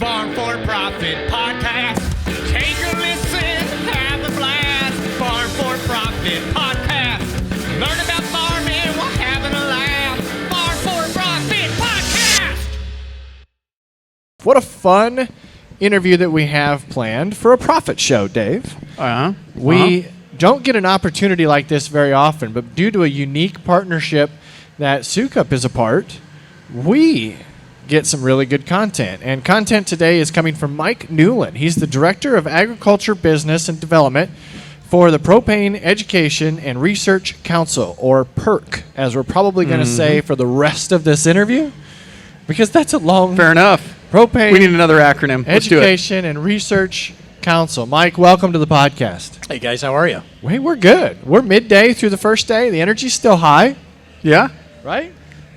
Farm4Profit podcast. Take a listen, have a blast. Farm4Profit podcast. Learn about farming while having a laugh. Farm4Profit podcast. What a fun interview that we have planned for a profit show, Dave. We don't get an opportunity like this very often, but due to a unique partnership that Sukup is a part, we get some really good content. And content today is coming from Mike Newland. He's the Director of Agriculture Business and Development for the Propane Education and Research Council, or PERC, as we're probably going to say for the rest of this interview, because that's a long... Fair enough. Propane... We need another acronym. Let's do it. Education and Research Council. Mike, welcome to the podcast. Hey guys, how are you? Hey, we're good. We're midday through the first day. The energy's still high, Yeah, right?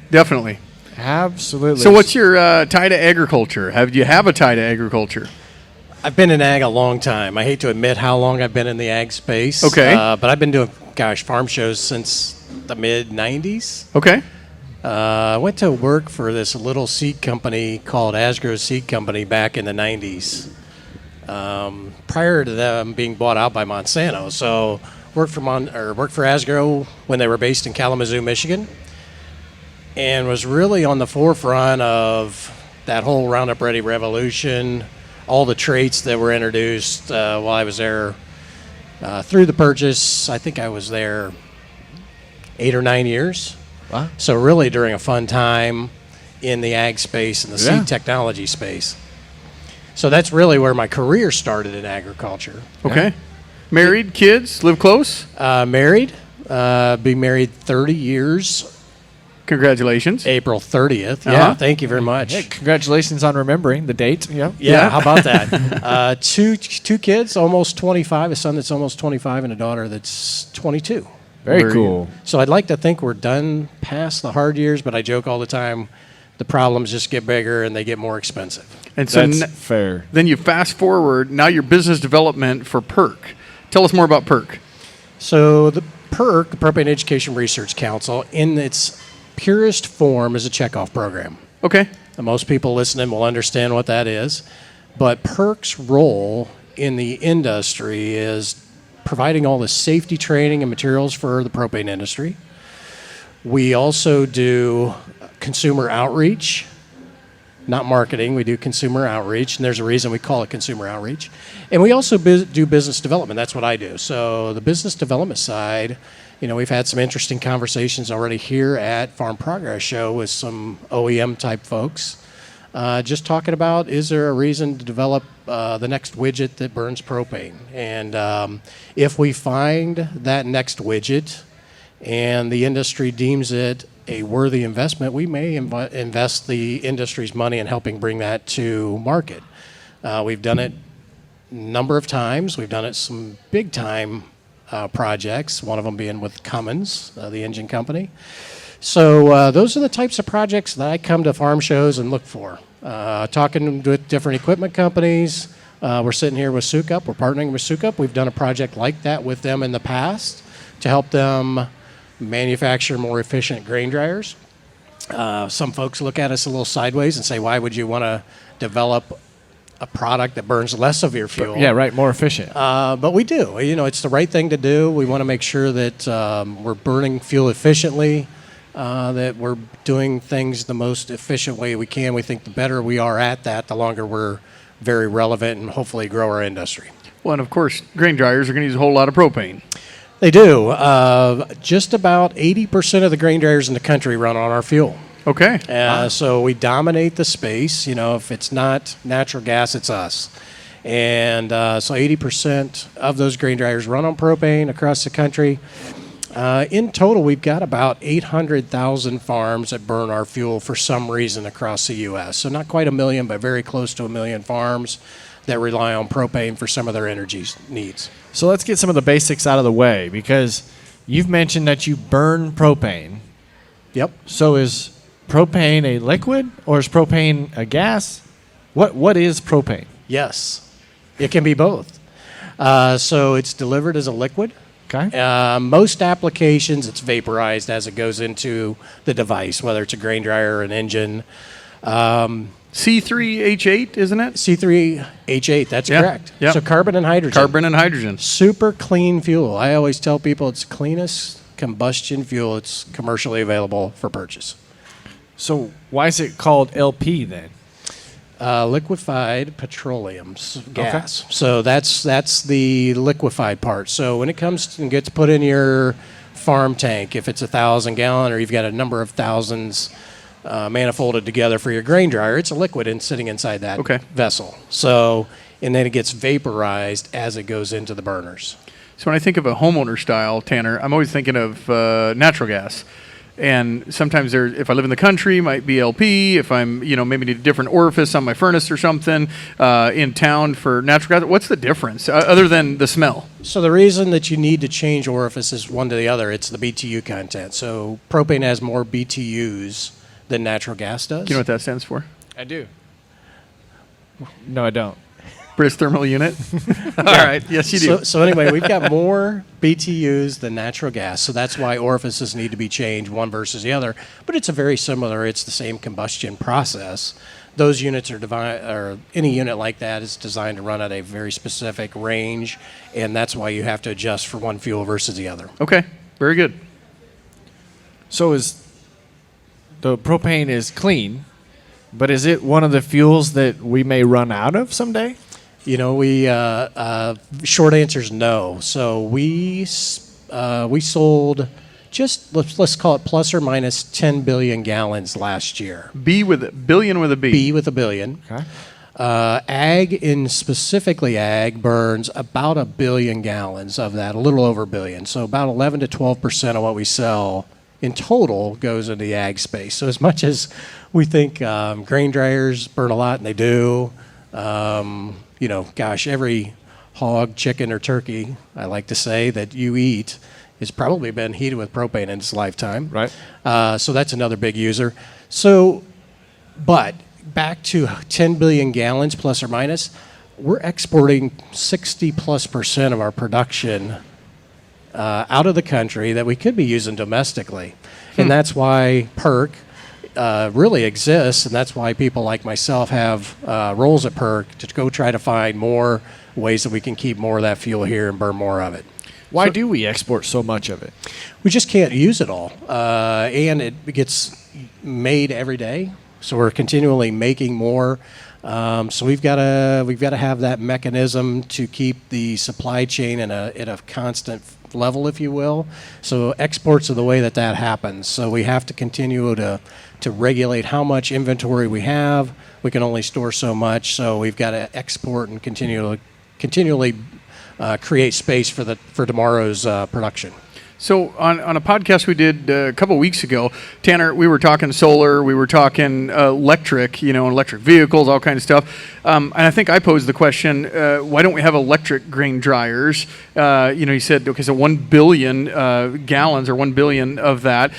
definitely. Absolutely. So what's your tie to agriculture? Do you have a tie to agriculture? I've been in ag a long time. I hate to admit how long I've been in the ag space. Okay. But I've been doing, farm shows since the mid-'90s. Okay. I went to work for this little seed company called Asgrow Seed Company back in the 90s. Prior to them being bought out by Monsanto. So worked for Asgrow when they were based in Kalamazoo, Michigan. And was really on the forefront of that whole Roundup Ready revolution, all the traits that were introduced while I was there through the purchase. I think I was there 8 or 9 years. Wow. So really during a fun time in the ag space and the seed technology space. So that's really where my career started in agriculture. Okay. Married, kids, live close? Married, be married 30 years. Congratulations. April 30th. Yeah, thank you very much. Hey, congratulations on remembering the date. Yeah, how about that? Two kids, almost 25, a son that's almost 25, and a daughter that's 22. Very cool. So I'd like to think we're done past the hard years, but I joke all the time, the problems just get bigger and they get more expensive. And so That's fair. then you fast forward, now you're business development for PERC. Tell us more about PERC. So the PERC, the Propane Education Research Council, in its purest form is a checkoff program. Okay. And most people listening will understand what that is. But PERC's role in the industry is providing all the safety training and materials for the propane industry. We also do consumer outreach, not marketing. We do consumer outreach, and there's a reason we call it consumer outreach. And we also do business development. That's what I do. So the business development side, we've had some interesting conversations already here at Farm Progress Show with some OEM type folks, just talking about, is there a reason to develop the next widget that burns propane? And if we find that next widget and the industry deems it a worthy investment, we may invest the industry's money in helping bring that to market. We've done it a number of times. We've done it some big time projects, one of them being with Cummins, the engine company. So those are the types of projects that I come to farm shows and look for. Talking with different equipment companies. We're sitting here with Sukup. We're partnering with Sukup. We've done a project like that with them in the past to help them manufacture more efficient grain dryers. Some folks look at us a little sideways and say, why would you want to develop a product that burns less of your fuel? Yeah, right, more efficient. But we do. It's the right thing to do. We want to make sure that we're burning fuel efficiently, that we're doing things the most efficient way we can. We think the better we are at that, the longer we're very relevant and hopefully grow our industry. Well, and of course, grain dryers are going to use a whole lot of propane. They do. Just about 80% of the grain dryers in the country run on our fuel. Okay. So we dominate the space. If it's not natural gas, it's us. And so 80% of those grain dryers run on propane across the country. In total, we've got about 800,000 farms that burn our fuel for some reason across the U.S. So not quite a million, but very close to a million farms that rely on propane for some of their energy needs. So let's get some of the basics out of the way, because you've mentioned that you burn propane. Yep. So is propane a liquid or is propane a gas? What is propane? Yes, it can be both. So it's delivered as a liquid. Okay. Most applications, it's vaporized as it goes into the device, whether it's a grain dryer or an engine. C3H8, isn't it? C3H8, that's Yeah, correct. yeah. So carbon and hydrogen. Carbon and hydrogen. Super clean fuel. I always tell people it's cleanest combustion fuel. It's commercially available for purchase. So why is it called LP then? Liquefied petroleum gas. So that's the liquefied part. So when it comes and gets put in your farm tank, if it's 1,000 gallon or you've got a number of thousands manifolded together for your grain dryer, it's a liquid and sitting inside that vessel. So, and then it gets vaporized as it goes into the burners. So when I think of a homeowner style, Tanner, I'm always thinking of natural gas. And sometimes if I live in the country, might be LP. If I'm, maybe need a different orifice on my furnace or something in town for natural gas. What's the difference other than the smell? So the reason that you need to change orifices one to the other, it's the BTU content. So propane has more BTUs than natural gas does. Do you know what that stands for? I do. No, I don't. British thermal unit. All right. Yes, you do. So anyway, we've got more BTUs than natural gas. So that's why orifices need to be changed one versus the other. But it's it's the same combustion process. Those units or any unit like that is designed to run at a very specific range. And that's why you have to adjust for one fuel versus the other. Okay. Very good. So the propane is clean, but is it one of the fuels that we may run out of someday? We short answer is no. So we sold just let's call it plus or minus 10 billion gallons last year. Billion with a B. B with a billion. Okay. Specifically ag burns about 1 billion gallons of that, a little over a billion. So about 11 to 12% of what we sell in total goes into the ag space. So as much as we think grain dryers burn a lot, and they do. Every hog, chicken, or turkey, I like to say, that you eat has probably been heated with propane in its lifetime. Right. So that's another big user. So, but back to 10 billion gallons plus or minus, we're exporting 60+% of our production out of the country that we could be using domestically. And that's why PERC really exists, and that's why people like myself have roles at PERC to go try to find more ways that we can keep more of that fuel here and burn more of it. Why do we export so much of it? We just can't use it all, and it gets made every day. So we're continually making more. So we've got to have that mechanism to keep the supply chain at a constant level, if you will. So exports are the way that happens. So we have to continue to regulate how much inventory we have. We can only store so much. So we've got to export and continually create space for tomorrow's production. So on a podcast we did a couple weeks ago, Tanner, we were talking solar, we were talking electric, electric vehicles, all kinds of stuff. And I think I posed the question, why don't we have electric grain dryers? You said, okay, so 1 billion gallons or 1 billion of that.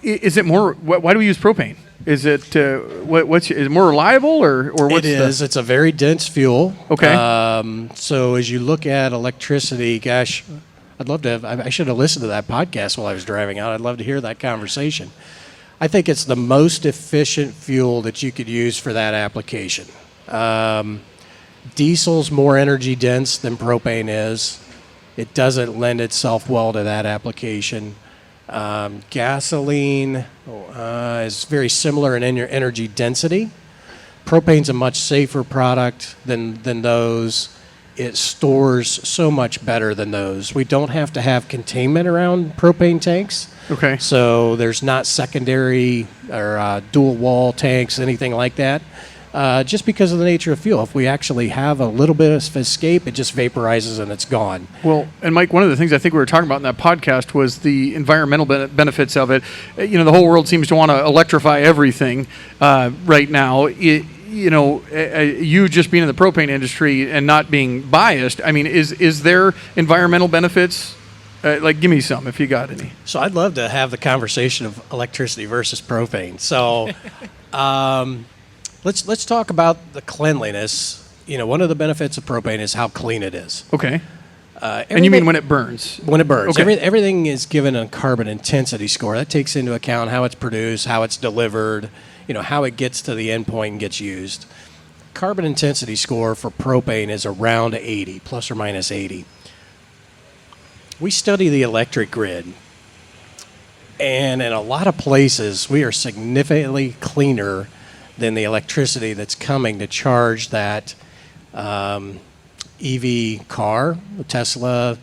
Is it more, why do we use propane? Is it is it more reliable or what's it is? It's a very dense fuel. Okay. So as you look at electricity, gosh, I'd love to I should have listened to that podcast while I was driving out. I'd love to hear that conversation. I think it's the most efficient fuel that you could use for that application. Diesel's more energy dense than propane is. It doesn't lend itself well to that application. Gasoline is very similar in energy density. Propane's a much safer product than those. It stores so much better than those. We don't have to have containment around propane tanks. Okay. So there's not secondary or dual wall tanks, anything like that. Just because of the nature of fuel. If we actually have a little bit of escape, it just vaporizes and it's gone. Well, and Mike, one of the things I think we were talking about in that podcast was the environmental benefits of it. The whole world seems to want to electrify everything right now. You just being in the propane industry and not being biased, I mean, is there environmental benefits? Give me some if you got any. So I'd love to have the conversation of electricity versus propane. So let's talk about the cleanliness. One of the benefits of propane is how clean it is. Okay. And you mean when it burns? When it burns. Okay. Everything is given a carbon intensity score. That takes into account how it's produced, how it's delivered, how it gets to the end point and gets used. Carbon intensity score for propane is around 80, plus or minus 80. We study the electric grid, and in a lot of places, we are significantly cleaner than the electricity that's coming to charge that EV car, the Tesla,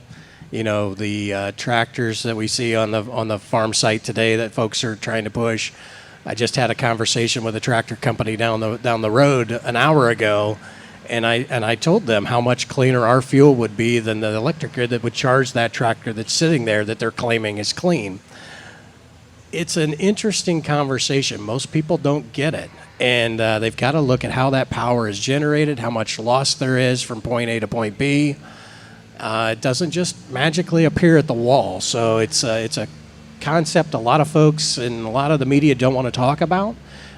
the tractors that we see on the farm site today that folks are trying to push. I just had a conversation with a tractor company down the road an hour ago, and I told them how much cleaner our fuel would be than the electric grid that would charge that tractor that's sitting there that they're claiming is clean. It's an interesting conversation. Most people don't get it, and they've got to look at how that power is generated, how much loss there is from point A to point B. It doesn't just magically appear at the wall, so it's a concept a lot of folks and a lot of the media don't want to talk about.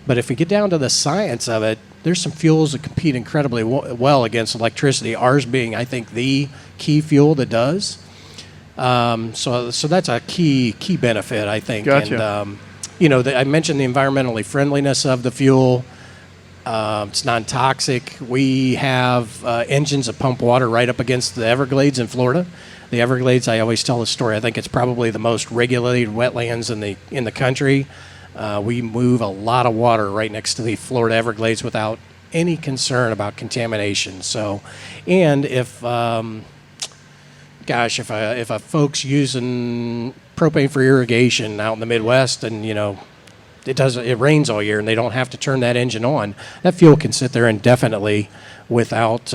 But if we get down to the science of it, there's some fuels that compete incredibly well against electricity, ours being, I think, the key fuel that does. So that's a key benefit, I think. Gotcha. And, I mentioned the environmentally friendliness of the fuel. It's non-toxic. We have engines that pump water right up against the Everglades in Florida. The Everglades, I always tell the story. I think it's probably the most regulated wetlands in the country. We move a lot of water right next to the Florida Everglades without any concern about contamination. So, and if a folks using propane for irrigation out in the Midwest, and it rains all year and they don't have to turn that engine on, that fuel can sit there indefinitely without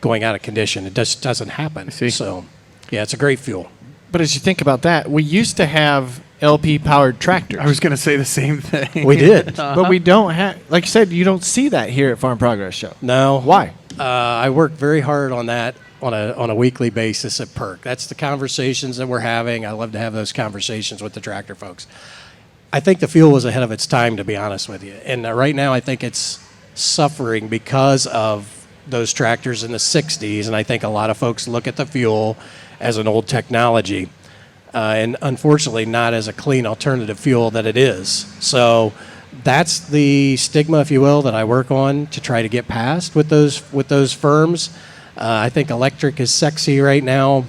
going out of condition. It just doesn't happen. So, yeah, it's a great fuel. But as you think about that, we used to have LP-powered tractors. I was going to say the same thing. We did. But we don't have, like you said, you don't see that here at Farm Progress Show. No. Why? I work very hard on that on a weekly basis at PERC. That's the conversations that we're having. I love to have those conversations with the tractor folks. I think the fuel was ahead of its time, to be honest with you. And right now I think it's suffering because of those tractors in the 60s, and I think a lot of folks look at the fuel as an old technology, and unfortunately not as a clean alternative fuel that it is. So that's the stigma, if you will, that I work on to try to get past with those firms. I think electric is sexy right now.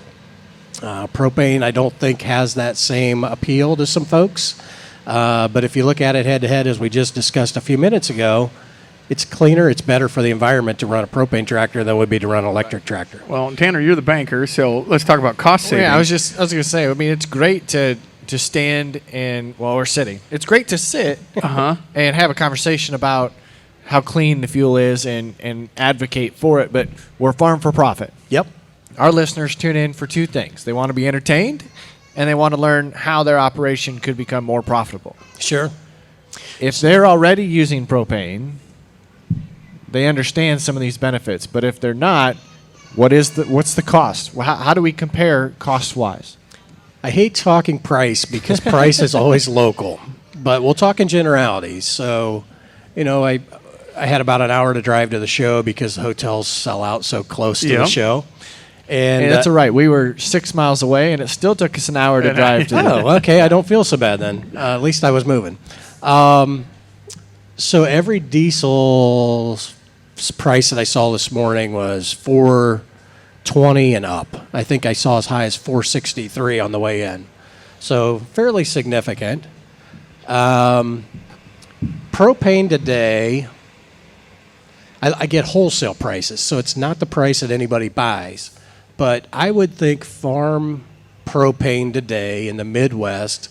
Propane, I don't think, has that same appeal to some folks. But if you look at it head-to-head, as we just discussed a few minutes ago, it's cleaner, it's better for the environment to run a propane tractor than it would be to run an electric tractor. Well, Tanner, you're the banker, so let's talk about cost savings. Yeah, I was going to say, I mean, it's great to stand and, well, we're sitting. It's great to sit and have a conversation about how clean the fuel is and advocate for it, but we're Farm4Profit. Yep. Our listeners tune in for two things. They want to be entertained, and they want to learn how their operation could become more profitable. Sure. If they're already using propane, they understand some of these benefits. But if they're not, what's the cost? How do we compare cost-wise? I hate talking price because price is always local, but we'll talk in generalities. So, I had about an hour to drive to the show because the hotels sell out so close to the show. And that's all right. We were 6 miles away, and it still took us an hour to drive to Oh, okay. I don't feel so bad then. At least I was moving. So every diesel price that I saw this morning was $4.20 and up. I think I saw as high as $4.63 on the way in. So fairly significant. Propane today, I get wholesale prices, so it's not the price that anybody buys. But I would think farm propane today in the Midwest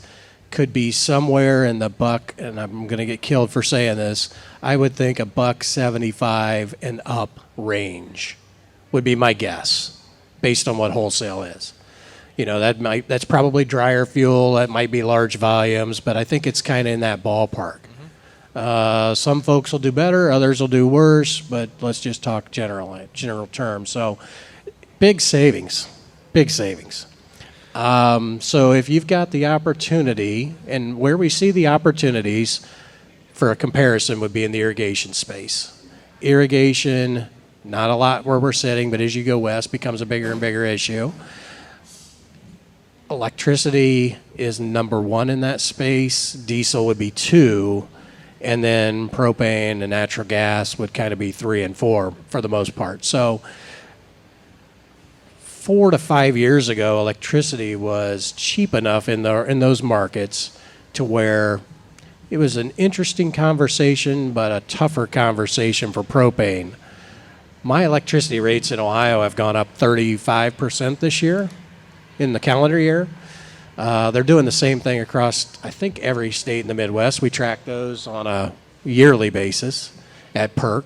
could be somewhere in the buck, and I'm going to get killed for saying this, I would think $1.75 and up range would be my guess, based on what wholesale is. That's probably drier fuel, that might be large volumes, but I think it's kind of in that ballpark. Some folks will do better, others will do worse, but let's just talk general terms. So big savings. So if you've got the opportunity, and where we see the opportunities for a comparison would be in the irrigation space. Irrigation, not a lot where we're sitting, but as you go west, becomes a bigger and bigger issue. Electricity is number one in that space. Diesel would be two. and then propane and natural gas would kind of be 3 and 4 for the most part. So 4 to 5 years ago, electricity was cheap enough in those markets to where it was an interesting conversation, but a tougher conversation for propane. My electricity rates in Ohio have gone up 35% this year, in the calendar year. They're doing the same thing across, I think, every state in the Midwest. We track those on a yearly basis at PERC.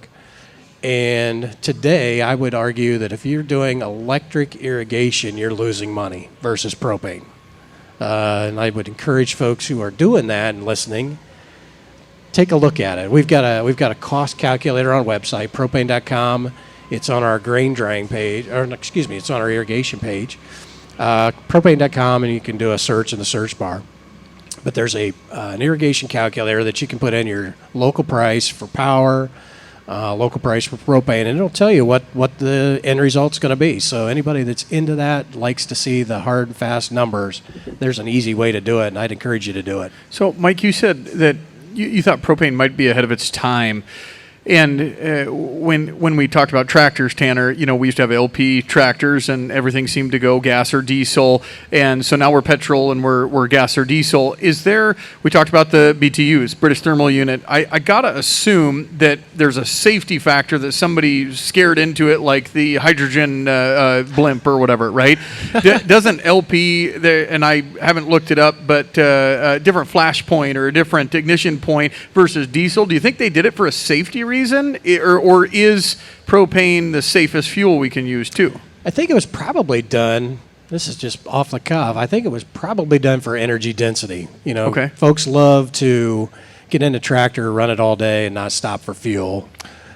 And today, I would argue that if you're doing electric irrigation, you're losing money versus propane. And I would encourage folks who are doing that and listening, take a look at it. We've got a cost calculator on our website, propane.com. It's on our grain drying page, it's on our irrigation page, propane.com, and you can do a search in the search bar. But there's an irrigation calculator that you can put in your local price for power, local price for propane, and it'll tell you what the end result's going to be. So anybody that's into that, likes to see the hard and fast numbers, there's an easy way to do it, and I'd encourage you to do it. So, Mike, you said that you thought propane might be ahead of its time. And when we talked about tractors, Tanner, we used to have LP tractors and everything seemed to go gas or diesel. And so now we're petrol and we're gas or diesel. We talked about the BTUs, British Thermal Unit. I got to assume that there's a safety factor that somebody scared into it, like the hydrogen blimp or whatever, right? Doesn't LP, and I haven't looked it up, but a different flash point or a different ignition point versus diesel, do you think they did it for a safety reason, or is propane the safest fuel we can use too? I think it was probably done, this is just off the cuff, I think it was probably done for energy density. Okay. Folks love to get in a tractor, run it all day, and not stop for fuel.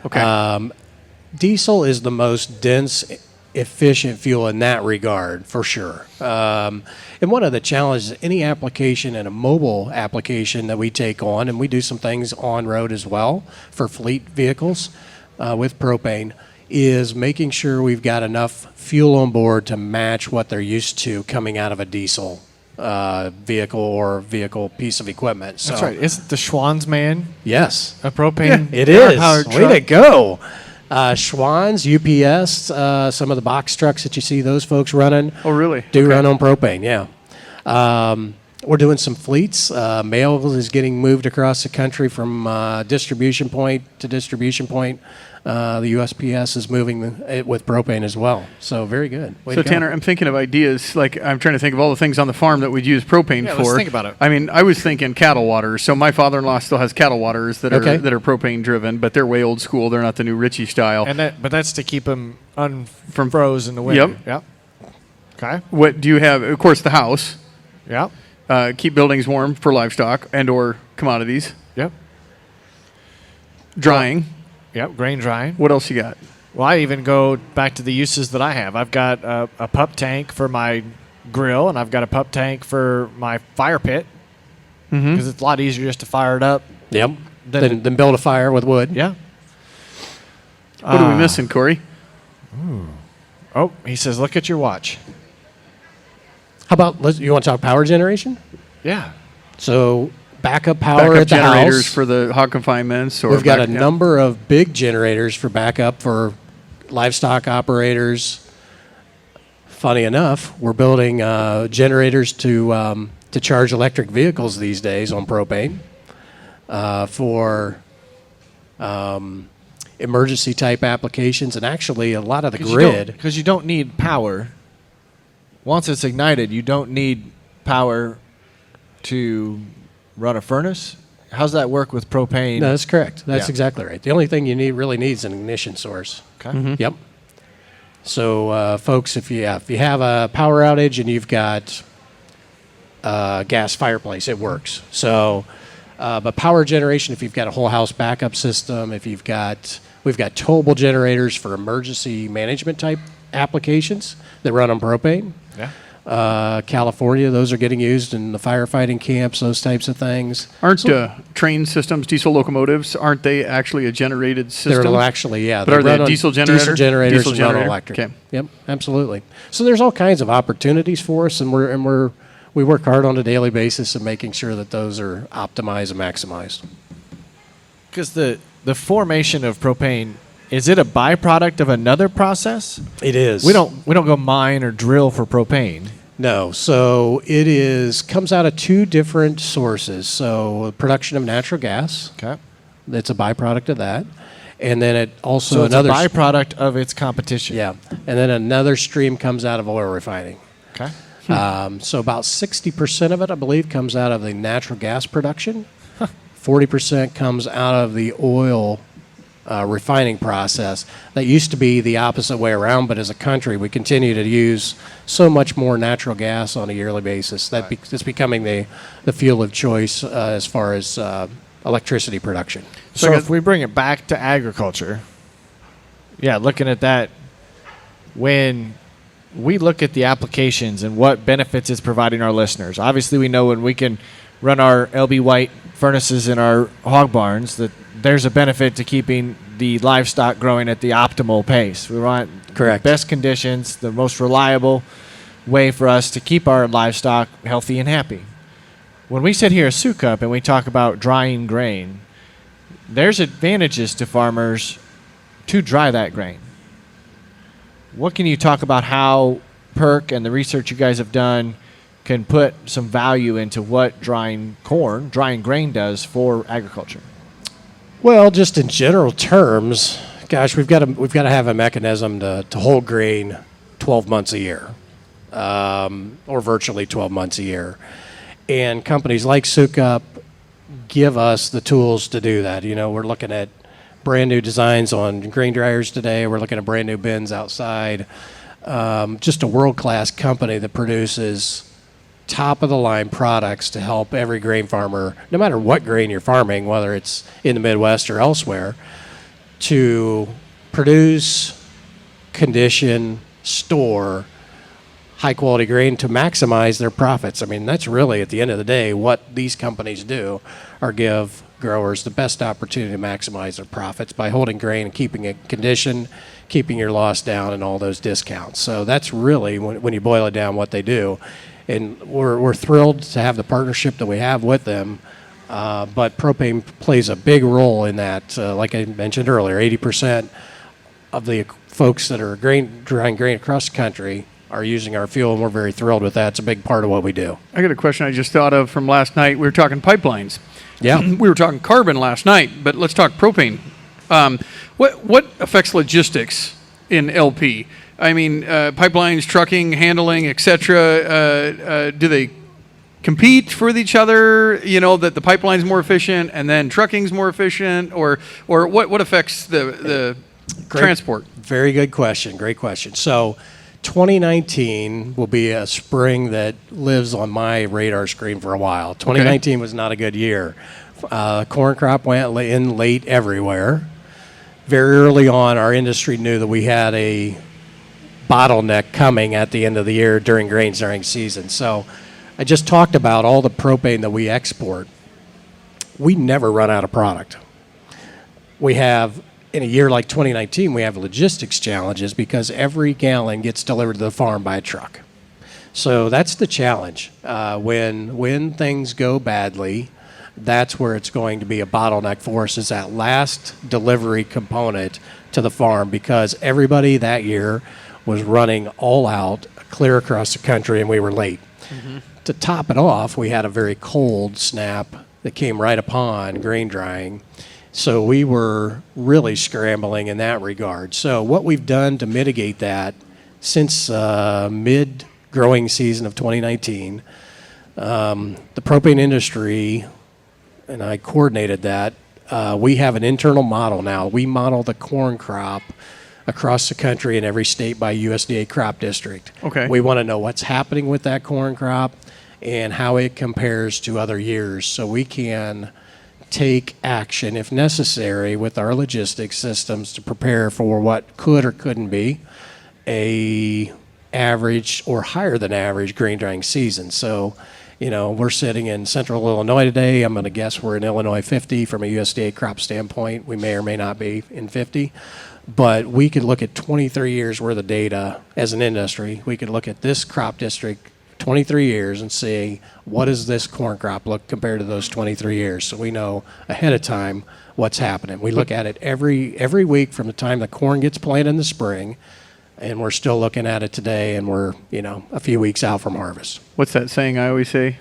Okay. Diesel is the most dense, efficient fuel in that regard, for sure. And one of the challenges, any application and a mobile application that we take on, and we do some things on road as well for fleet vehicles with propane, is making sure we've got enough fuel on board to match what they're used to coming out of a diesel vehicle or vehicle piece of equipment. So, That's right. Isn't the Schwann's man yes, a propane? it is. powered Way to go. Schwann's, UPS, some of the box trucks that you see those folks running. Oh, really? Do run on propane, yeah. We're doing some fleets. Mail is getting moved across the country from distribution point to distribution point. The USPS is moving it with propane as well. So very good. Way So to go. Tanner, I'm thinking of ideas. Like, I'm trying to think of all the things on the farm that we'd use propane for. Let's think about it. I mean, I was thinking cattle waters. So my father-in-law still has cattle waters that Okay. are propane driven, but they're way old school. They're not the new Ritchie style. But that's to keep them unfroze in the winter. Yep. Okay. What do you have? Of course, the house. Yep. Keep buildings warm for livestock and or commodities. Yep. Drying. Yep. Grain drying. What else you got? Well, I even go back to the uses that I have. I've got a pup tank for my grill, and I've got a pup tank for my fire pit because it's a lot easier just to fire it up. Yep. Then build a fire with wood. Yeah. What are we missing, Corey? Oh, he says, look at your watch. How about, you want to talk power generation? Yeah. So backup power Backup at the generators house. for the hog confinements. Or We've got a yeah. number of big generators for backup for livestock operators. Funny enough, we're building generators to charge electric vehicles these days on propane for emergency type applications, and actually a lot of the grid. Because you don't need power. Once it's ignited, you don't need power to run a furnace. How's that work with propane? No, that's correct. That's Yeah. exactly right. The only thing you really need is an ignition source. Okay. Yep. So, folks, if you have a power outage and you've got a gas fireplace, it works. So, but power generation, if you've got a whole house backup system, we've got towable generators for emergency management type applications that run on propane. Yeah. California, those are getting used in the firefighting camps, those types of things. Aren't train systems, diesel locomotives, aren't they actually a generated system? They're actually, yeah. But are they run a on diesel generator? Diesel generators Diesel and run on generator? electric. Okay. Yep, absolutely. So there's all kinds of opportunities for us, and we work hard on a daily basis of making sure that those are optimized and maximized. Because the formation of propane, is it a byproduct of another process? It is. We don't go mine or drill for propane. No, so it comes out of two different sources. So production of natural gas, Okay. that's a byproduct of that, and then it also So it's another a byproduct of its competition. yeah, and then another stream comes out of oil refining. Okay. So about 60% of it, I believe, comes out of the natural gas production. 40% comes out of the oil refining process. That used to be the opposite way around, but as a country, we continue to use so much more natural gas on a yearly basis that it's becoming the fuel of choice as far as electricity production. So if we bring it back to agriculture, looking at that, when we look at the applications and what benefits it's providing our listeners, obviously we know when we can run our LB White furnaces in our hog barns that there's a benefit to keeping the livestock growing at the optimal pace. We want Correct. the best conditions, the most reliable way for us to keep our livestock healthy and happy. When we sit here at Sukup and we talk about drying grain, there's advantages to farmers to dry that grain. What can you talk about how PERC and the research you guys have done can put some value into what drying grain does for agriculture? Well, just in general terms, gosh, we've got to have a mechanism to hold grain 12 months a year, or virtually 12 months a year. And companies like Sukup give us the tools to do that. You know, we're looking at brand new designs on grain dryers today. We're looking at brand new bins outside. Just a world-class company that produces top-of-the-line products to help every grain farmer, no matter what grain you're farming, whether it's in the Midwest or elsewhere, to produce, condition, store high-quality grain to maximize their profits. I mean, that's really, at the end of the day, what these companies do, are give growers the best opportunity to maximize their profits by holding grain and keeping it conditioned, keeping your loss down, and all those discounts. So that's really, when you boil it down, what they do. And we're thrilled to have the partnership that we have with them. But propane plays a big role in that. Like I mentioned earlier, 80% of the folks that are drying grain across the country are using our fuel, and we're very thrilled with that. It's a big part of what we do. I got a question I just thought of from last night. We were talking pipelines. Yeah. We were talking carbon last night, but let's talk propane. What affects logistics in LP? I mean, pipelines, trucking, handling, etc. Do they compete with each other? You know, that the pipeline's more efficient and then trucking's more efficient, or what affects the transport? Very good question. Great question. So 2019 will be a spring that lives on my radar screen for a while. 2019 was not a good year. Corn crop went in late everywhere. Very early on, our industry knew that we had a bottleneck coming at the end of the year during grain drying season. So I just talked about all the propane that we export. We never run out of product. We have, in a year like 2019, we have logistics challenges because every gallon gets delivered to the farm by a truck. So that's the challenge. When things go badly, that's where it's going to be a bottleneck for us, is that last delivery component to the farm, because everybody that year was running all out, clear across the country, and we were late. Mm-hmm. To top it off, we had a very cold snap that came right upon grain drying. So we were really scrambling in that regard. So what we've done to mitigate that since mid-growing season of 2019, the propane industry, and I coordinated that, we have an internal model now. We model the corn crop across the country in every state by USDA crop district. Okay. We want to know what's happening with that corn crop and how it compares to other years, so we can take action if necessary with our logistics systems to prepare for what could or couldn't be a average or higher than average grain drying season. So, you know, we're sitting in central Illinois today. I'm going to guess we're in Illinois 50 from a USDA crop standpoint. We may or may not be in 50. But we could look at 23 years worth of data as an industry. We could look at this crop district 23 years and see what does this corn crop look compared to those 23 years, so we know ahead of time what's happening. We look at it every week from the time the corn gets planted in the spring, and we're still looking at it today, and we're a few weeks out from harvest. What's that saying I always say?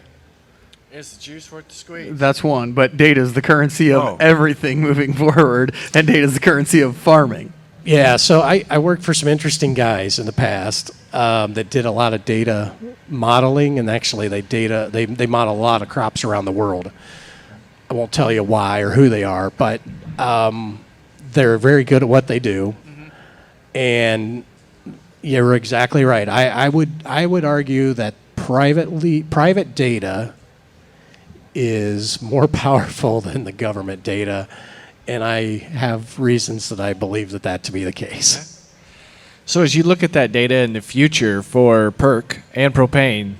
Is the juice worth the squeeze? That's one, but data is the currency of everything moving forward, and data is the currency of farming. Yeah, so I worked for some interesting guys in the past that did a lot of data modeling, and actually they model a lot of crops around the world. I won't tell you why or who they are, but they're very good at what they do. Mm-hmm. And you're exactly right. I would argue that private data is more powerful than the government data, and I have reasons that I believe that to be the case. So as you look at that data in the future for PERC and propane,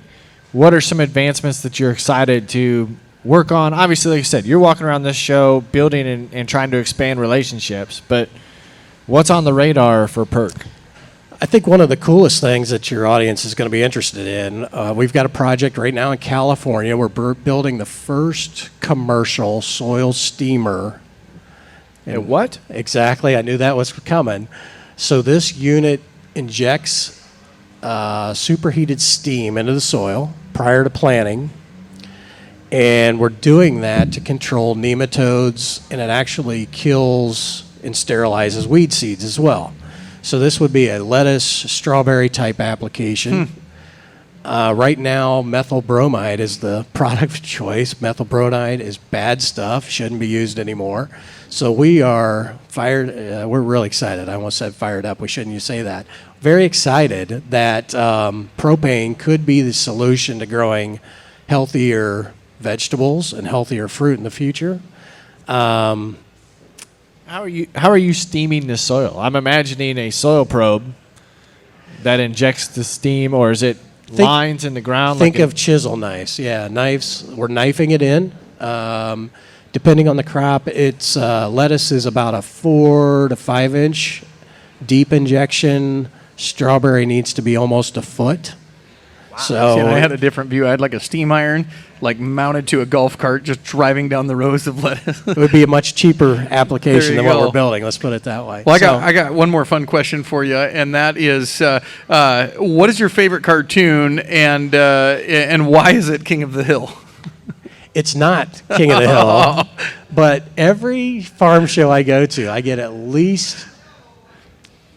what are some advancements that you're excited to work on? Obviously, like you said, you're walking around this show building and trying to expand relationships, but what's on the radar for PERC? I think one of the coolest things that your audience is going to be interested in, we've got a project right now in California. We're building the first commercial soil steamer. And what? Exactly. I knew that was coming. So this unit injects superheated steam into the soil prior to planting. And we're doing that to control nematodes, and it actually kills and sterilizes weed seeds as well. So this would be a lettuce, strawberry type application. Right now, methyl bromide is the product of choice. Methyl bromide is bad stuff, shouldn't be used anymore. So we are we're really excited. I almost said fired up. We shouldn't say that. Very excited that propane could be the solution to growing healthier vegetables and healthier fruit in the future. How are you steaming the soil? I'm imagining a soil probe that injects the steam, or is it lines in the ground? Think of chisel knives. Yeah, knives. We're knifing it in. Depending on the crop, it's lettuce is about a 4 to 5 inch deep injection. Strawberry needs to be almost a foot. Wow. So See, I had a different view. I had like a steam iron, like mounted to a golf cart, just driving down the rows of lettuce. It would be a much cheaper application than what go. we're building. Let's put it that way. Well, I got one more fun question for you, and that is, what is your favorite cartoon, and why is it King of the Hill? It's not King of the Hill, but every farm show I go to, I get at least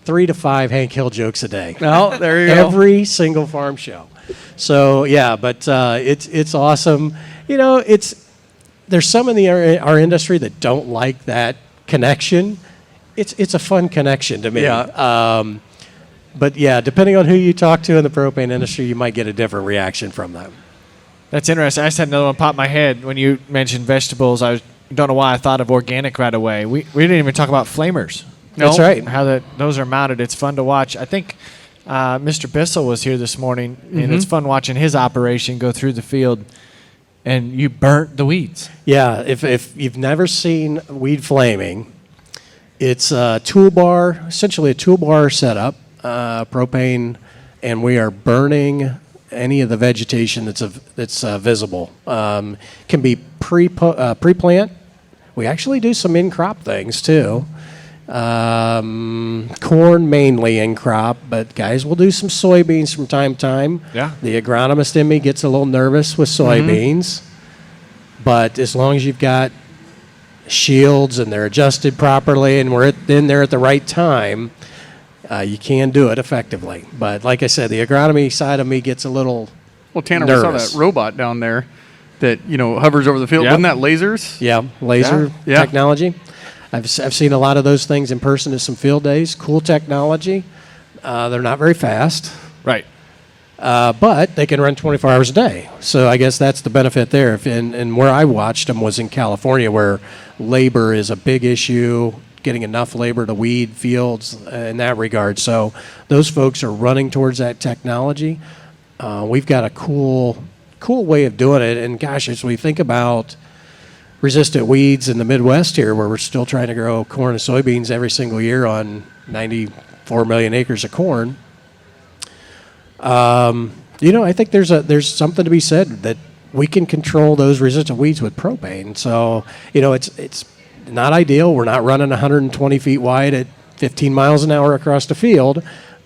3 to 5 Hank Hill jokes a day. Oh, there you go. Every single farm show. So yeah, but it's awesome. There's some in our industry that don't like that connection. It's a fun connection to me. Yeah. But yeah, depending on who you talk to in the propane industry, you might get a different reaction from them. That's interesting. I just had another one pop in my head when you mentioned vegetables. I don't know why I thought of organic right away. We didn't even talk about flamers. No. That's right. How those are mounted. It's fun to watch. I think Mr. Bissell was here this morning, and it's fun watching his operation go through the field, and you burnt the weeds. Yeah, if you've never seen weed flaming, it's a toolbar, essentially a toolbar setup, propane, and we are burning any of the vegetation that's visible. Can be pre-plant. We actually do some in-crop things too. Corn mainly in crop, but guys will do some soybeans from time to time. Yeah. The agronomist in me gets a little nervous with soybeans, but as long as you've got shields and they're adjusted properly and we're in there at the right time, you can do it effectively. But like I said, the agronomy side of me gets a little Tanner, nervous. we saw that robot down there that hovers over the field. Yep. Wasn't that lasers? Yeah, laser Yeah. technology. I've seen a lot of those things in person at some field days. Cool technology. They're not very fast, Right. but they can run 24 hours a day. So I guess that's the benefit there. And where I watched them was in California, where labor is a big issue, getting enough labor to weed fields in that regard. So those folks are running towards that technology. We've got a cool way of doing it. And gosh, as we think about resistant weeds in the Midwest here, where we're still trying to grow corn and soybeans every single year on 94 million acres of corn. I think there's something to be said that we can control those resistant weeds with propane. So, it's not ideal. We're not running 120 feet wide at 15 miles an hour across the field,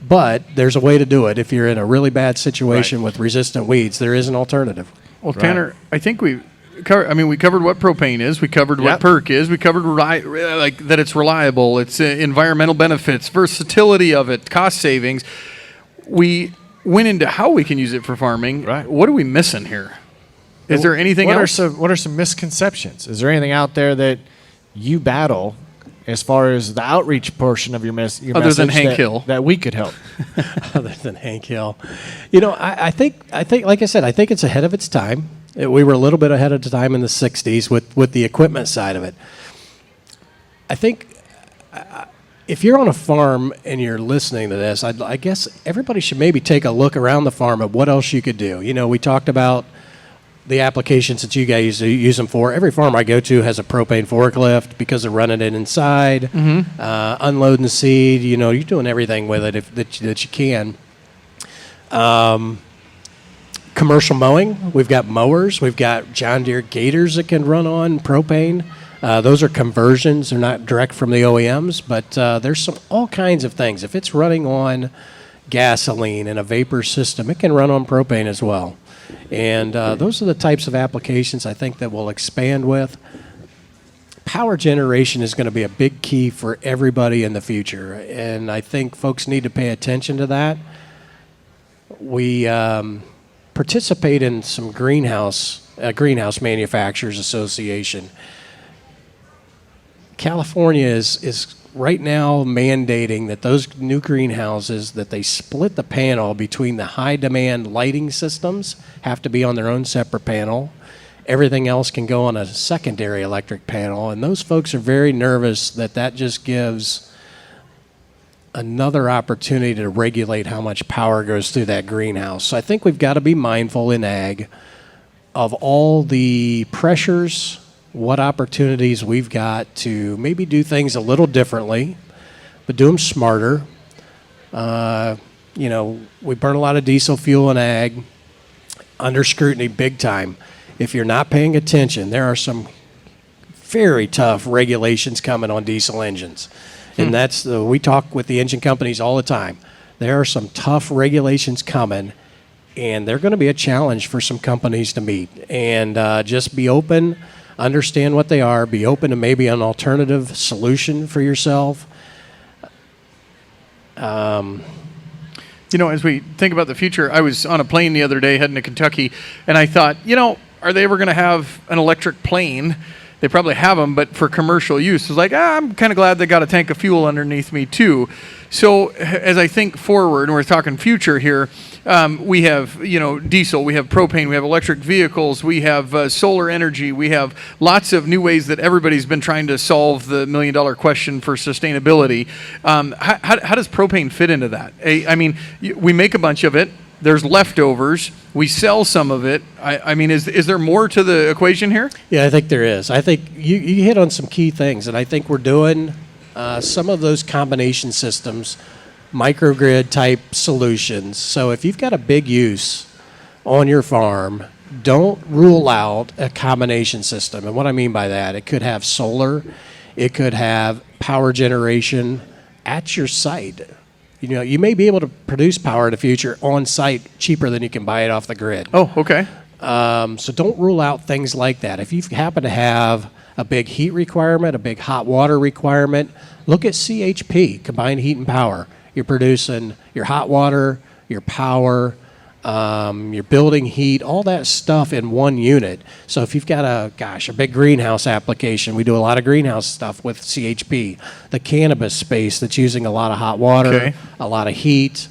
but there's a way to do it. If you're in a really bad situation with resistant weeds, there is an alternative. Well, Tanner, I think we covered what propane is. We covered what PERC is. We covered that it's reliable. It's environmental benefits, versatility of it, cost savings. We went into how we can use it for farming. Right. What are we missing here? Is there anything else? What are some misconceptions? Is there anything out there that you battle as far as the outreach portion of your message than Hank Hill that we could help? Other than Hank Hill, I think like I said, I think it's ahead of its time. We were a little bit ahead of the time in the '60s with the equipment side of it. I think if you're on a farm and you're listening to this, I guess everybody should maybe take a look around the farm at what else you could do. We talked about the applications that you guys use them for. Every farm I go to has a propane forklift because they're running it inside, unloading seed. You're doing everything with it that you can. Commercial mowing, we've got mowers. We've got John Deere Gators that can run on propane. Those are conversions. They're not direct from the OEMs, but there's all kinds of things. If it's running on gasoline in a vapor system, it can run on propane as well. And those are the types of applications I think that we'll expand with. Power generation is going to be a big key for everybody in the future, and I think folks need to pay attention to that. We participate in some greenhouse manufacturers association. California is right now mandating that those new greenhouses, that they split the panel between the high demand lighting systems, have to be on their own separate panel. Everything else can go on a secondary electric panel, and those folks are very nervous that just gives another opportunity to regulate how much power goes through that greenhouse. So I think we've got to be mindful in ag of all the pressures, what opportunities we've got to maybe do things a little differently, but do them smarter. We burn a lot of diesel fuel in ag, under scrutiny big time. If you're not paying attention, there are some very tough regulations coming on diesel engines. And we talk with the engine companies all the time. There are some tough regulations coming, and they're going to be a challenge for some companies to meet. And just be open, understand what they are, be open to maybe an alternative solution for yourself. As we think about the future, I was on a plane the other day heading to Kentucky, and I thought, are they ever going to have an electric plane? They probably have them, but for commercial use. It's like, I'm kind of glad they got a tank of fuel underneath me too. So as I think forward, and we're talking future here, we have, diesel, we have propane, we have electric vehicles, we have solar energy, we have lots of new ways that everybody's been trying to solve the $1 million question for sustainability. How does propane fit into that? We make a bunch of it. There's leftovers. We sell some of it. Is there more to the equation here? Yeah, I think there is. I think you hit on some key things, and I think we're doing some of those combination systems, microgrid type solutions. So if you've got a big use on your farm, don't rule out a combination system. And what I mean by that, it could have solar, it could have power generation at your site. You may be able to produce power in the future on site cheaper than you can buy it off the grid. Oh, okay. So don't rule out things like that. If you happen to have a big heat requirement, a big hot water requirement, look at CHP, combined heat and power. You're producing your hot water, your power, your building heat, all that stuff in one unit. So if you've got a big greenhouse application, we do a lot of greenhouse stuff with CHP. The cannabis space that's using a lot of hot water, a lot of heat,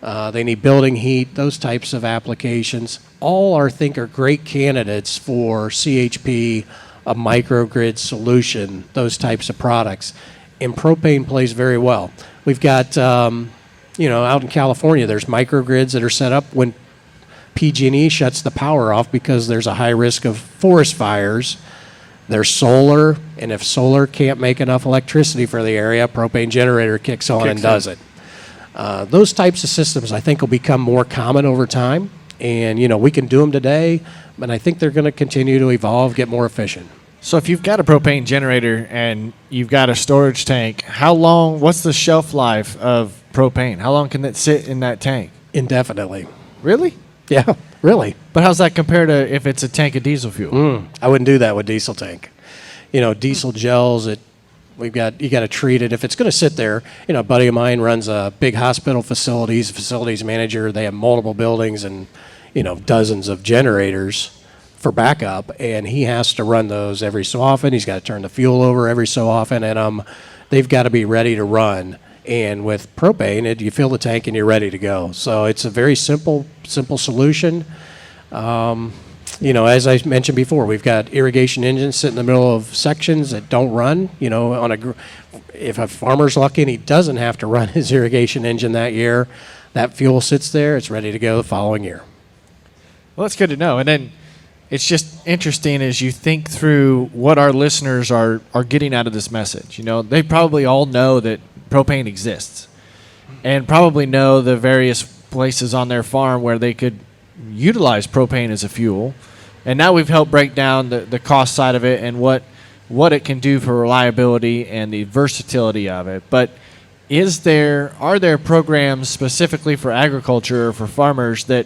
they need building heat, those types of applications. All are great candidates for CHP, a microgrid solution, those types of products. And propane plays very well. We've got out in California, there's microgrids that are set up when PG&E shuts the power off because there's a high risk of forest fires. There's solar, and if solar can't make enough electricity for the area, a propane generator kicks on and does it. Those types of systems, I think, will become more common over time. And, we can do them today, but I think they're going to continue to evolve, get more efficient. So if you've got a propane generator and you've got a storage tank, what's the shelf life of propane? How long can it sit in that tank? Indefinitely. Really? Yeah, really. But how's that compared to if it's a tank of diesel fuel? I wouldn't do that with diesel tank. Diesel gels, you got to treat it. If it's going to sit there, a buddy of mine runs a big hospital facilities manager. They have multiple buildings and, dozens of generators for backup, and he has to run those every so often. He's got to turn the fuel over every so often, and they've got to be ready to run. And with propane, you fill the tank and you're ready to go. So it's a very simple solution. As I mentioned before, we've got irrigation engines sitting in the middle of sections that don't run. If a farmer's lucky and he doesn't have to run his irrigation engine that year, that fuel sits there. It's ready to go the following year. Well, that's good to know. And then it's just interesting as you think through what our listeners are getting out of this message. They probably all know that propane exists and probably know the various places on their farm where they could utilize propane as a fuel. And now we've helped break down the cost side of it and what it can do for reliability and the versatility of it. But are there programs specifically for agriculture or for farmers that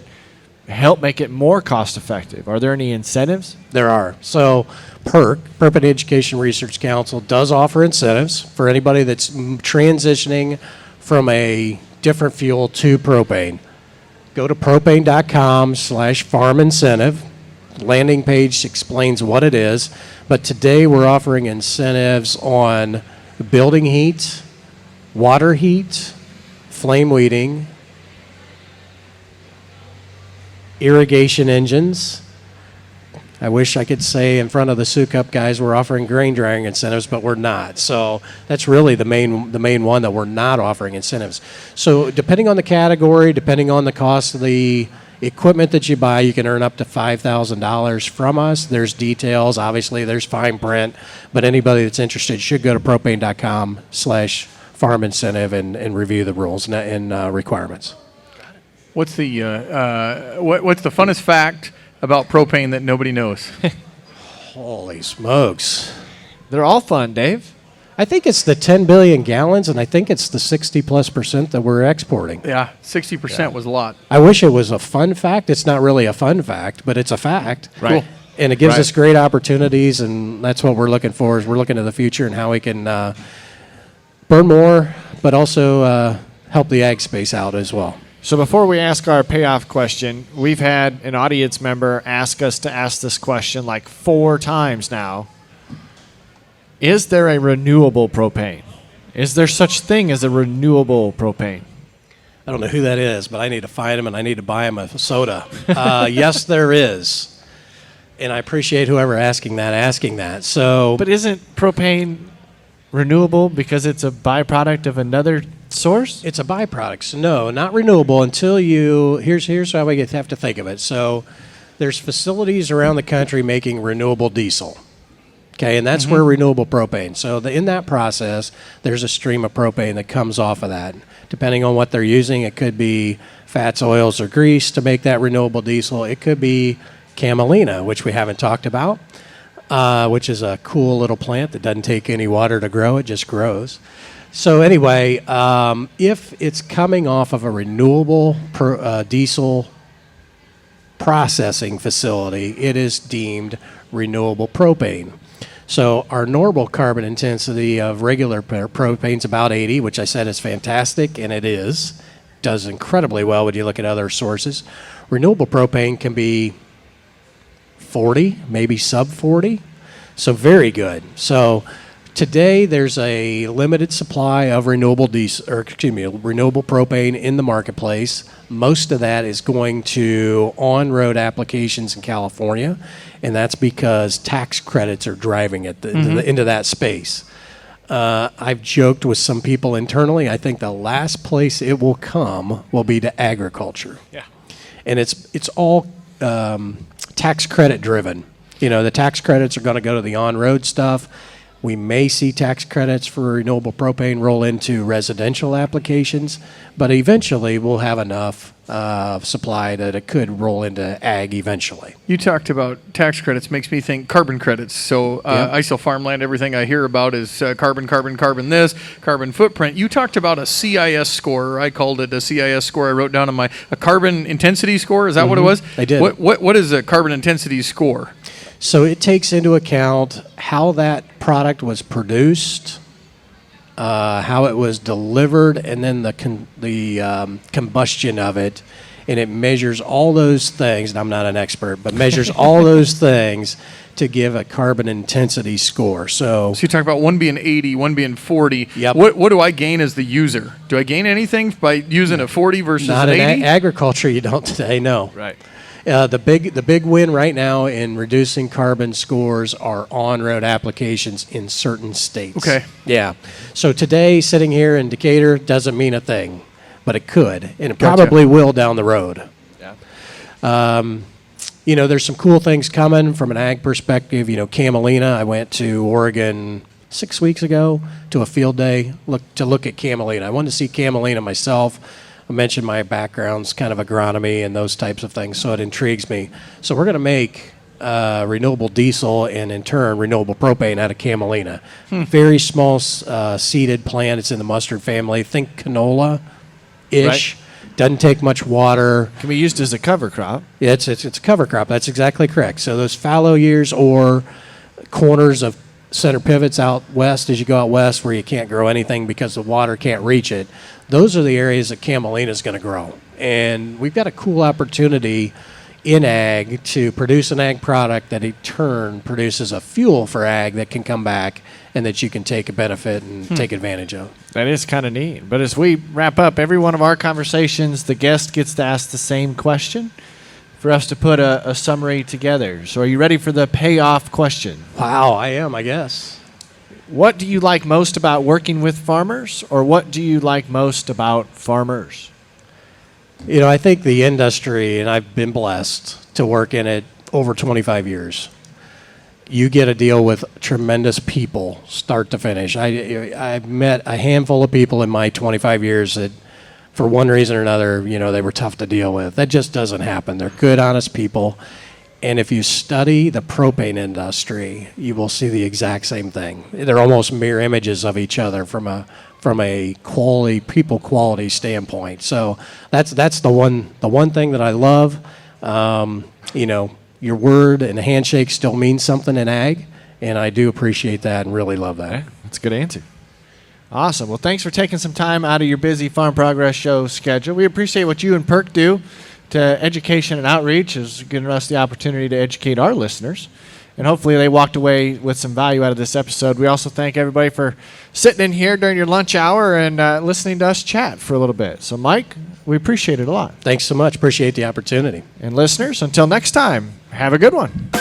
help make it more cost effective? Are there any incentives? There are. So PERC, Propane Education Research Council, does offer incentives for anybody that's transitioning from a different fuel to propane. Go to propane.com/farm incentive. Landing page explains what it is. But today we're offering incentives on building heat, water heat, flame weeding, irrigation engines. I wish I could say in front of the Sioux Cup guys we're offering grain drying incentives, but we're not. So that's really the main one that we're not offering incentives. So depending on the category, depending on the cost of the equipment that you buy, you can earn up to $5,000 from us. There's details. Obviously, there's fine print. But anybody that's interested should go to propane.com/farm incentive and review the rules and requirements. What's the funnest fact about propane that nobody knows? Holy smokes. They're all fun, Dave. I think it's the 10 billion gallons, and I think it's the 60+% that we're exporting. Yeah, 60% was a lot. I wish it was a fun fact. It's not really a fun fact, but it's a fact. Right. Cool. And it gives us great opportunities, and that's what we're looking for. Is we're looking to the future and how we can burn more, but also help the ag space out as well. So before we ask our payoff question, we've had an audience member ask us to ask this question like 4 times now. Is there a renewable propane? Is there such thing as a renewable propane? I don't know who that is, but I need to find him and I need to buy him a soda. Yes, there is. And I appreciate whoever asking that. So, But isn't propane renewable because it's a byproduct of another source? it's a byproduct. So no, not renewable until here's how we have to think of it. So there's facilities around the country making renewable diesel. Okay, and that's where renewable propane. So in that process, there's a stream of propane that comes off of that. Depending on what they're using, it could be fats, oils, or grease to make that renewable diesel. It could be camelina, which we haven't talked about, which is a cool little plant that doesn't take any water to grow. It just grows. So anyway, if it's coming off of a renewable diesel processing facility, it is deemed renewable propane. So our normal carbon intensity of regular propane is about 80, which I said is fantastic, and it is. Does incredibly well when you look at other sources. Renewable propane can be 40, maybe sub 40. So very good. So today there's a limited supply of renewable propane in the marketplace. Most of that is going to on-road applications in California, and that's because tax credits are driving it into that space. I've joked with some people internally. I think the last place it will come will be to agriculture. Yeah. And it's all tax credit driven. The tax credits are going to go to the on-road stuff. We may see tax credits for renewable propane roll into residential applications, but eventually we'll have enough supply that it could roll into ag eventually. You talked about tax credits, makes me think carbon credits. So I sell farmland. Everything I hear about is carbon this, carbon footprint. You talked about a CIS score. I called it a CIS score. I wrote down on a carbon intensity score. Is that what it was? I did. What is a carbon intensity score? So it takes into account how that product was produced, how it was delivered, and then the combustion of it, and it measures all those things. And I'm not an expert, but measures all those things to give a carbon intensity score. So you talk about one being 80, one being 40. Yep. What do I gain as the user? Do I gain anything by using a 40 versus not an in 80? Agriculture, you don't today. No. Right. The big win right now in reducing carbon scores are on-road applications in certain states. Okay. Yeah. So today, sitting here in Decatur doesn't mean a thing, but it could, and it Gotcha. probably will down the road. Yeah. There's some cool things coming from an ag perspective. Camelina. I went to Oregon 6 weeks ago to a field day to look at camelina. I wanted to see camelina myself. I mentioned my background's kind of agronomy and those types of things, so it intrigues me. So we're going to make renewable diesel and, in turn, renewable propane out of camelina. Very small seeded plant. It's in the mustard family. Think canola-ish. Right. Doesn't take much water. Can be used as a cover crop. Yeah, it's a cover crop. That's exactly correct. So those fallow years or corners of center pivots out west, as you go out west where you can't grow anything because the water can't reach it, those are the areas that camelina is going to grow. And we've got a cool opportunity in ag to produce an ag product that in turn produces a fuel for ag that can come back and that you can take a benefit and take advantage of. That is kind of neat. But as we wrap up every one of our conversations, the guest gets to ask the same question for us to put a summary together. So are you ready for the payoff question? Wow, I am, I guess. What do you like most about working with farmers, or what do you like most about farmers? I think the industry, and I've been blessed to work in it over 25 years, you get to deal with tremendous people start to finish. I've met a handful of people in my 25 years that, for one reason or another, they were tough to deal with. That just doesn't happen. They're good, honest people. And if you study the propane industry, you will see the exact same thing. They're almost mirror images of each other from a people quality standpoint. So that's the one thing that I love. Your word and a handshake still means something in ag, and I do appreciate that and really love that. Okay, that's a good answer. Awesome. Well, thanks for taking some time out of your busy Farm Progress Show schedule. We appreciate what you and Perk do to education and outreach, is giving us the opportunity to educate our listeners. And hopefully they walked away with some value out of this episode. We also thank everybody for sitting in here during your lunch hour and listening to us chat for a little bit. So, Mike, we appreciate it a lot. Thanks so much. Appreciate the opportunity. And listeners, until next time, have a good one.